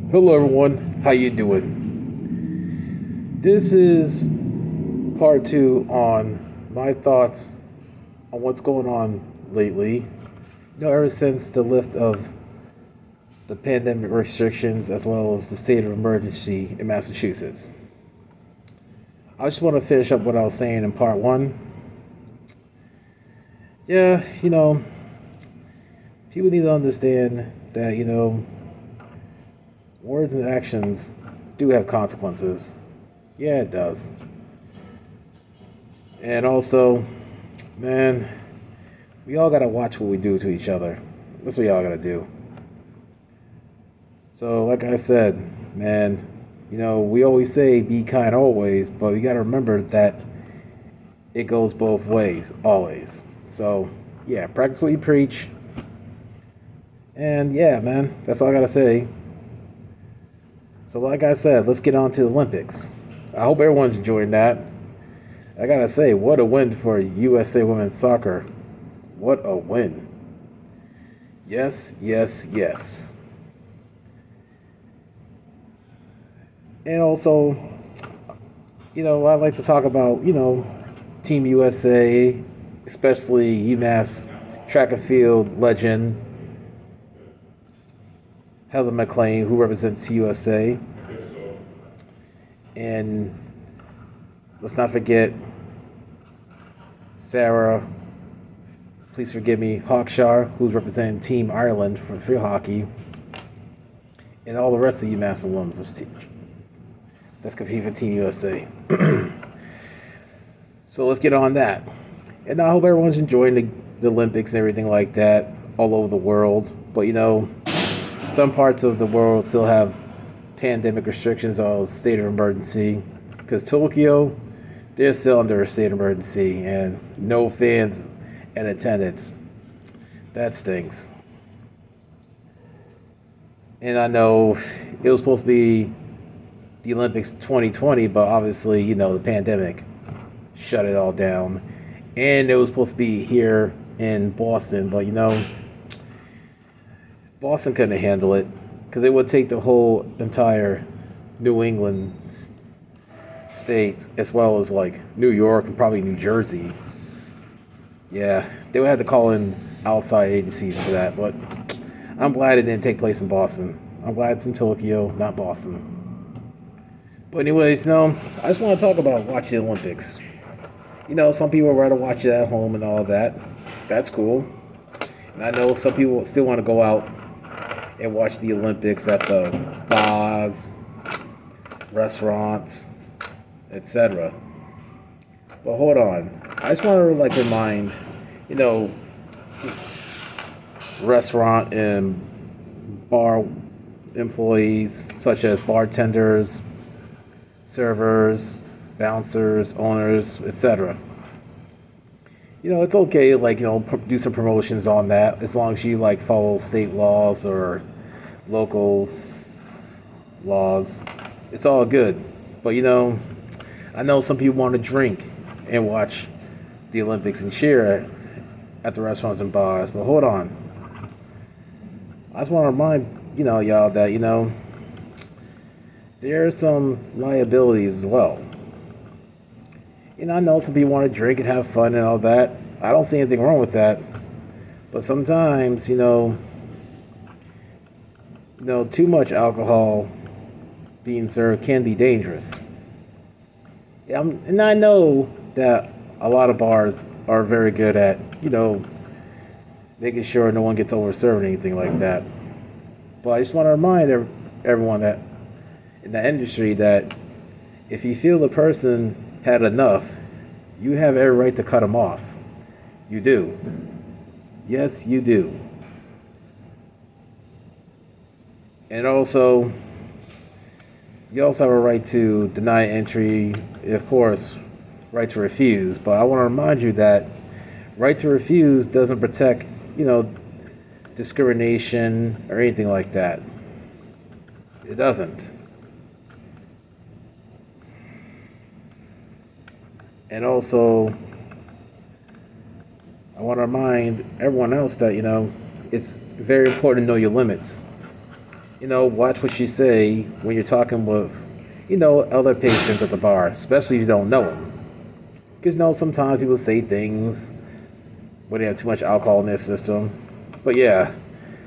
Hello everyone, how you doing? This is part 2 on my thoughts on what's going on lately. Ever since the lift of the pandemic restrictions as well as the state of emergency in Massachusetts. I just want to finish up what I was saying in part 1. Yeah, people need to understand that, words and actions do have consequences. Yeah, it does. And also, man, we all gotta watch what we do to each other. That's what we all gotta do. So, like I said, man, we always say be kind always, but you gotta remember that it goes both ways, always. So, yeah, practice what you preach. And yeah, man, that's all I gotta say. So, like I said, let's get on to the Olympics. I hope everyone's enjoying that. I gotta say, what a win for USA women's soccer. What a win. Yes, yes, yes. And also, I'd like to talk about, Team USA, especially UMass track and field legend Heather McLean, who represents USA. And let's not forget Sarah, please forgive me, Hawkshaw, who's representing Team Ireland for field hockey, and all the rest of UMass alums that's competing for Team USA. So let's get on that. And I hope everyone's enjoying the Olympics and everything like that all over the world. But some parts of the world still have pandemic restrictions or state of emergency. Because Tokyo, they're still under a state of emergency and no fans in attendance. That stinks. And I know it was supposed to be the Olympics 2020, but obviously, the pandemic shut it all down. And it was supposed to be here in Boston, but Boston couldn't handle it because it would take the whole entire New England states as well as like New York and probably New Jersey. Yeah, they would have to call in outside agencies for that, but I'm glad it didn't take place in Boston. I'm glad it's in Tokyo, not Boston. But anyways, I just want to talk about watching the Olympics. Some people would rather watch it at home and all that. That's cool. And I know some people still want to go out and watch the Olympics at the bars, restaurants, etc. But hold on. I just want to remind, restaurant and bar employees such as bartenders, servers, bouncers, owners, etc. It's okay, do some promotions on that as long as you follow state laws or local laws. It's all good. But I know some people want to drink and watch the Olympics and cheer at the restaurants and bars. But hold on, I just want to remind y'all that there are some liabilities as well. I know some people want to drink and have fun and all that. I don't see anything wrong with that. But sometimes, too much alcohol being served can be dangerous. And I know that a lot of bars are very good at, making sure no one gets overserved or anything like that. But I just want to remind everyone that in the industry that if you feel the person had enough, you have every right to cut them off. You do. Yes, you do. And also, you also have a right to deny entry, of course, right to refuse. But I want to remind you that right to refuse doesn't protect, discrimination or anything like that. It doesn't. And also, I want to remind everyone else that, it's very important to know your limits. Watch what you say when you're talking with, other patrons at the bar, especially if you don't know them. Because, sometimes people say things when they have too much alcohol in their system. But yeah,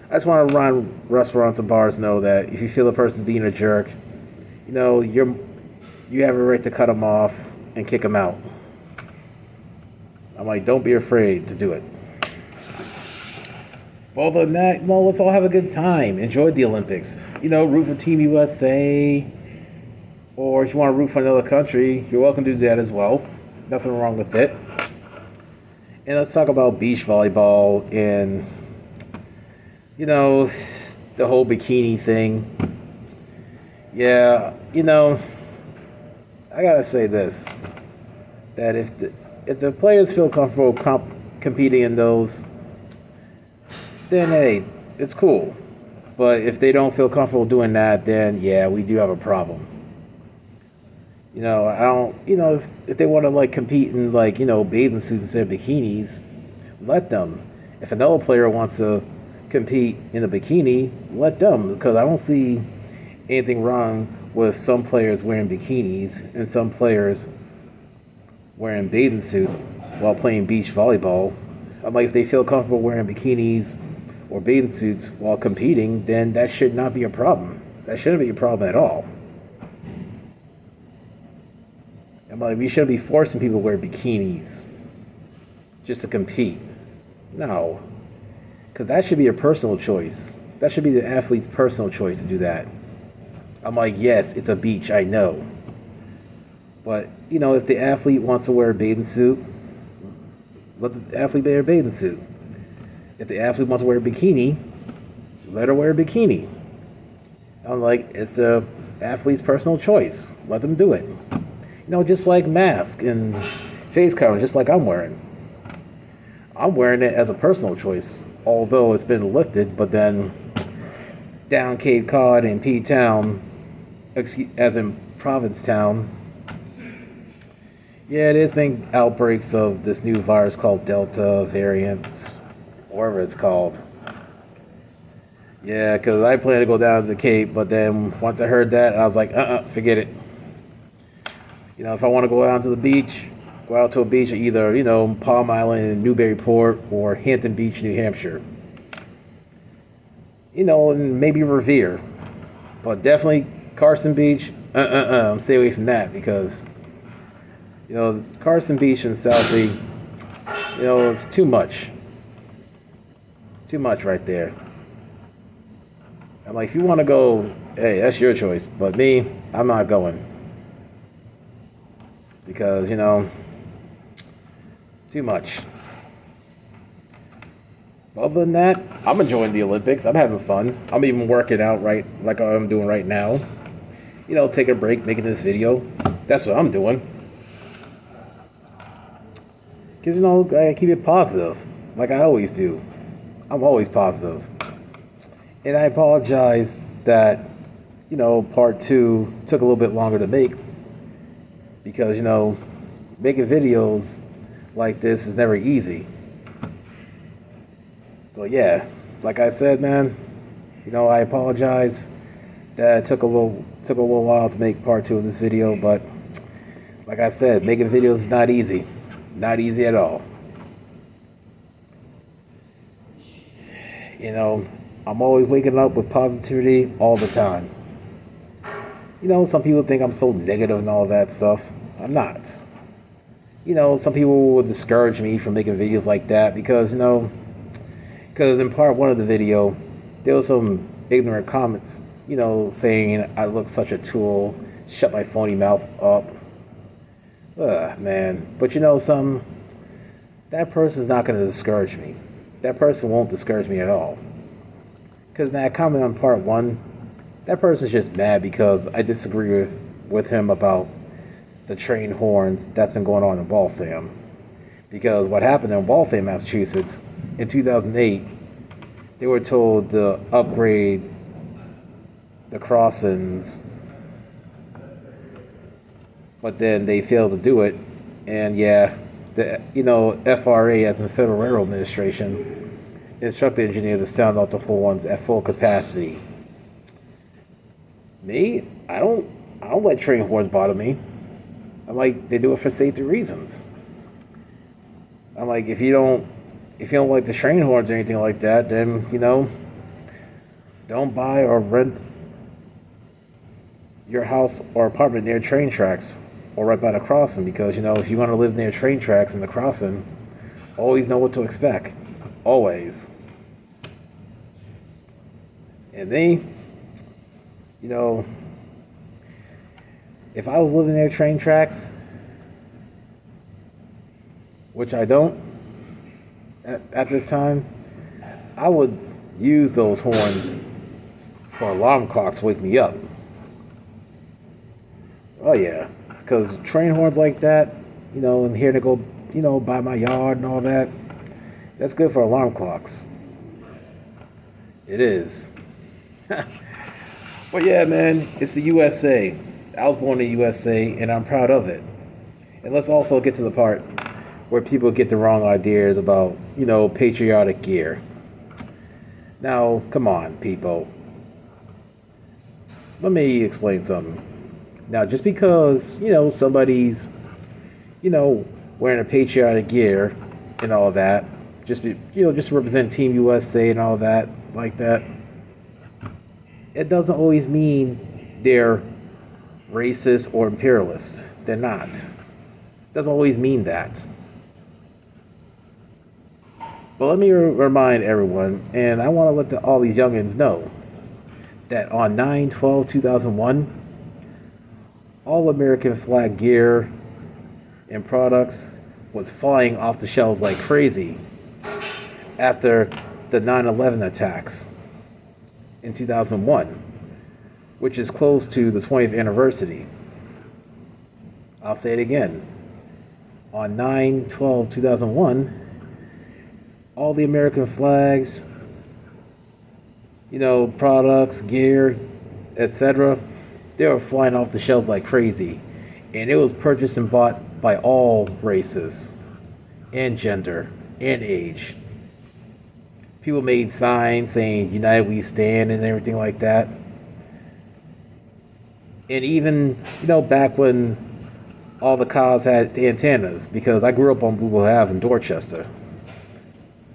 I just want to run restaurants and bars know that if you feel a person's being a jerk, you have a right to cut them off and kick them out. I'm like, don't be afraid to do it. Well, other than that, let's all have a good time. Enjoy the Olympics. Root for Team USA. Or if you want to root for another country, you're welcome to do that as well. Nothing wrong with it. And let's talk about beach volleyball and, the whole bikini thing. Yeah, I gotta say this. That if the players feel comfortable competing in those, then hey, it's cool. But if they don't feel comfortable doing that, then yeah, we do have a problem. I don't, if they want to compete in bathing suits instead of bikinis, let them. If another player wants to compete in a bikini, let them, because I don't see anything wrong with some players wearing bikinis and some players wearing bathing suits while playing beach volleyball. I'm like, if they feel comfortable wearing bikinis or bathing suits while competing, then that should not be a problem. That shouldn't be a problem at all. I'm like, we shouldn't be forcing people to wear bikinis just to compete. No. Because that should be a personal choice. That should be the athlete's personal choice to do that. I'm like, yes, it's a beach, I know. But, if the athlete wants to wear a bathing suit, let the athlete wear a bathing suit. If the athlete wants to wear a bikini, let her wear a bikini. I'm like, it's the athlete's personal choice. Let them do it. Just like mask and face covering, just like I'm wearing. I'm wearing it as a personal choice, although it's been lifted, but then down Cape Cod and P-Town, as in Provincetown, yeah, there's been outbreaks of this new virus called Delta variant, whatever it's called. Yeah, because I planned to go down to the Cape, but then once I heard that, I was like, forget it. If I want to go out to the beach, go out to a beach at either, Palm Island, Newburyport, or Hampton Beach, New Hampshire. And maybe Revere. But definitely Carson Beach, stay away from that because, Carson Beach and Southie, it's too much. Too much right there. I'm like, if you want to go, hey, that's your choice. But me, I'm not going. Because, too much. Other than that, I'm enjoying the Olympics. I'm having fun. I'm even working out right like I'm doing right now. Taking a break, making this video. That's what I'm doing. Because, I keep it positive, like I always do. I'm always positive. And I apologize that, part 2 took a little bit longer to make. Because, making videos like this is never easy. So yeah, like I said, man, I apologize that it took a little while to make part 2 of this video, but like I said, making videos is not easy. Not easy at all. I'm always waking up with positivity all the time. Some people think I'm so negative and all that stuff. I'm not. Some people will discourage me from making videos like that because, because in part 1 of the video, there was some ignorant comments, saying I look such a tool, shut my phony mouth up. Man. But that person's not going to discourage me. That person won't discourage me at all. Because that comment on part 1, that person's just mad because I disagree with him about the train horns that's been going on in Waltham. Because what happened in Waltham, Massachusetts, in 2008, they were told to upgrade the crossings, but then they failed to do it. And yeah, the FRA, as in Federal Railroad Administration, instructed the engineer to sound out the horns at full capacity. Me, I don't let train horns bother me. I'm like, they do it for safety reasons. I'm like, if you don't like the train horns or anything like that, then don't buy or rent your house or apartment near train tracks or right by the crossing, because if you want to live near train tracks and the crossing, always know what to expect. Always. And me, you know, if I was living near train tracks, which I don't at this time, I would use those horns for alarm clocks to wake me up. Oh yeah, because train horns like that, and here to go, by my yard and all that, that's good for alarm clocks. It is. But yeah, man, it's the USA. I was born in the USA, and I'm proud of it. And let's also get to the part where people get the wrong ideas about, patriotic gear. Now, come on, people. Let me explain something. Now, just because, somebody's, wearing a patriotic gear and all that, just to represent Team USA and all that, like that, it doesn't always mean they're racist or imperialist. They're not. It doesn't always mean that. But let me remind everyone, and I want to let all these youngins know, that on 9/12/2001, all American flag gear and products was flying off the shelves like crazy after the 9/11 attacks in 2001, which is close to the 20th anniversary. I'll say it again. On 9/12/2001, all the American flags, products, gear, etc., they were flying off the shelves like crazy. And it was purchased and bought by all races and gender and age. People made signs saying "United We Stand" and everything like that. And even, back when all the cars had the antennas, because I grew up on Blue Ave in Dorchester.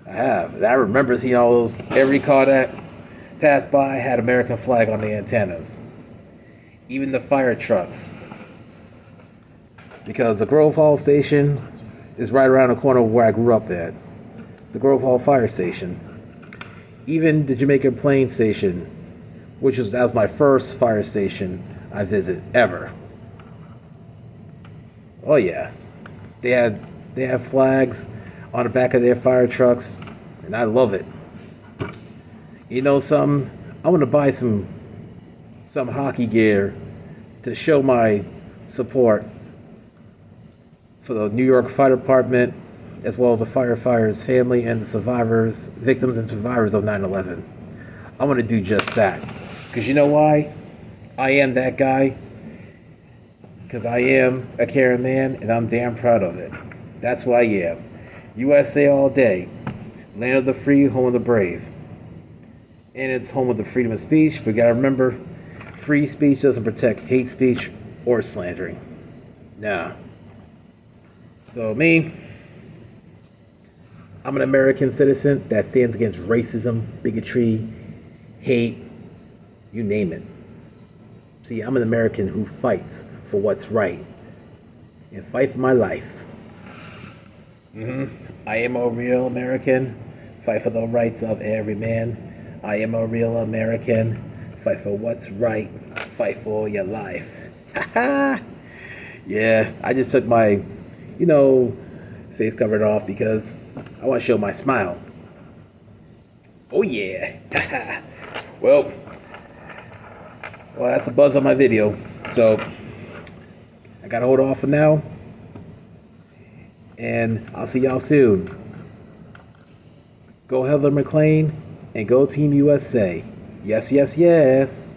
I have. And I remember seeing all those, every car that passed by had American flag on the antennas. Even the fire trucks. Because the Grove Hall station is right around the corner where I grew up at. The Grove Hall fire station. Even the Jamaican Plain station, that was my first fire station I visited ever. Oh yeah. They had flags on the back of their fire trucks, and I love it. You know something? I want to buy some hockey gear to show my support for the New York Fire Department, as well as the firefighters' family and the victims and survivors of 9/11. I want to do just that. Because you know why? I am that guy. Because I am a caring man, and I'm damn proud of it. That's who I am. USA all day. Land of the free, home of the brave. And it's home of the freedom of speech, but you gotta remember, free speech doesn't protect hate speech or slandering. Nah. So me, I'm an American citizen that stands against racism, bigotry, hate, you name it. See, I'm an American who fights for what's right and fight for my life. I am a real American, fight for the rights of every man. I am a real American, fight for what's right, fight for your life. Yeah, I just took my, face covered off because I want to show my smile. Oh yeah. Well, that's the buzz on my video. So, I gotta hold off for now. And I'll see y'all soon. Go Heather McLean and go Team USA. Yes, yes, yes.